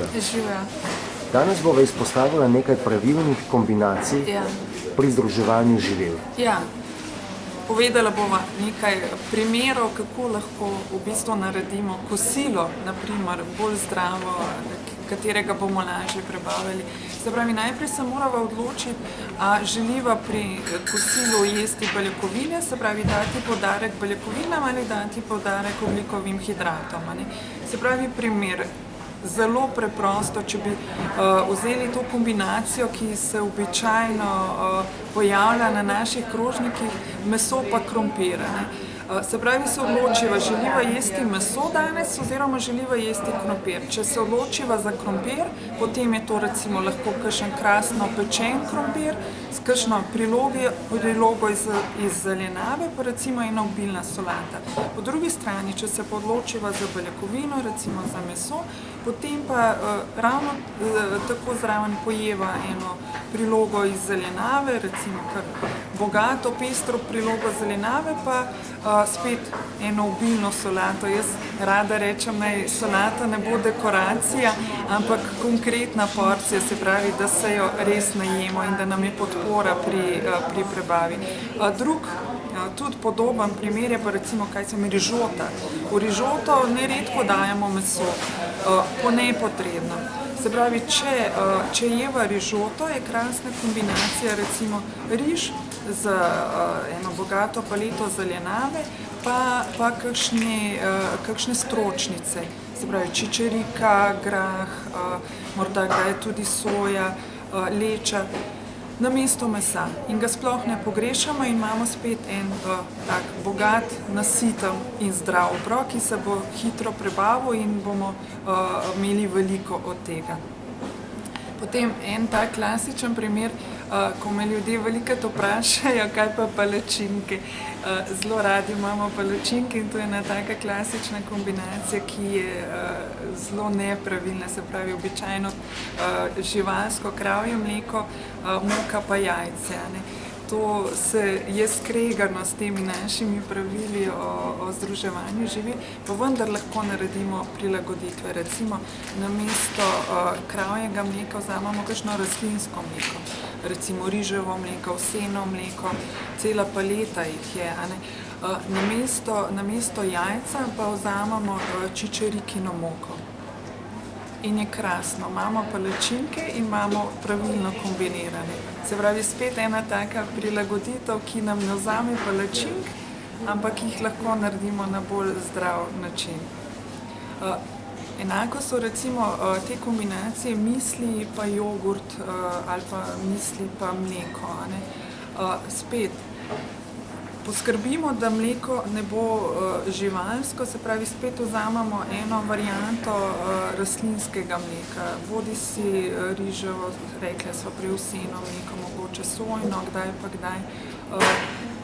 Živijo. Živijo. Danes bova izpostavila nekaj pravilnih kombinacij pri združevanju živil. Ja. Povedala bova nekaj primerov, kako lahko v bistvu naredimo kosilo, naprimer bolj zdravo, katerega bomo lažje prebavili. Se pravi, najprej se morava odločiti, a želiva pri kosilu jesti beljakovine, se pravi dati poudarek beljakovinam ali dati poudarek ogljikovim hidratom. Se pravi, primer. Zelo preprosto, če bi vzeli to kombinacijo, ki se običajno pojavlja na naših krožnikih, meso pa krompir. Se pravi, se odločiva, želiva jesti meso danes oziroma želiva jesti krompir. Če se odločiva za krompir, potem je to recimo lahko kakšen krasno pečen krompir s kakšno prilogo iz zelenjave, pa recimo ena obilna solata. Po drugi strani, če se pa odločiva za beljakovino, recimo za meso, potem pa ravno tako zraven pojeva eno prilogo iz zelenjave, recimo kar bogato, pestro prilogo zelenjave, pa spet eno obilno solato. Jaz rada rečem, naj solata ne bo dekoracija, ampak konkretna porcija, se pravi, da se jo res najemo in da nam je podpora pri prebavi. Drug, tudi podoben primer je pa recimo, kaj se mi rižota. V rižoto neredko dajemo meso, po nepotrebno. Se pravi, če jeva rižoto, je krasna kombinacija recimo riž z eno bogato paleto zelenjave, pa kakšne stročnice. Se pravi, čičerika, grah, morda kdaj tudi soja, leča, namesto mesa. In ga sploh ne pogrešamo in imamo spet en tak bogat, nasiten in zdrav obrok, ki se bo hitro prebavil in bomo imeli veliko od tega. Potem en tak klasičen primer, ko me ljudje velikokrat vprašajo, kaj pa palačinke. Zelo radi imamo palačinke in to je ena taka klasična kombinacija, ki je zelo nepravilna, se pravi običajno živalsko kravje mleko, moka pa jajce. To je skregano s temi našimi pravili o združevanju živil, pa vendar lahko naredimo prilagoditve. Recimo, namesto kravjega mleka vzamemo kakšno rastlinsko mleko, recimo riževo mleko, ovseno mleko, cela paleta jih je. Namesto jajca pa vzamemo čičerikino moko. In je krasno, imamo palačinke in imamo pravilno kombinirane. Se pravi, spet ena taka prilagoditev, ki nam ne vzame palačink, ampak jih lahko naredimo na bolj zdrav način. Enako so recimo te kombinacije misli pa jogurt ali pa misli pa mleko. Spet, poskrbimo, da mleko ne bo živalsko, se pravi, spet vzamemo eno varianto rastlinskega mleka. Bodisi riževo, rekla sva prej ovseno mleko, mogoče sojno, kdaj,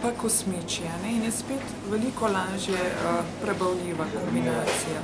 pa kosmičje. In je spet veliko lažje prebavljiva kombinacija.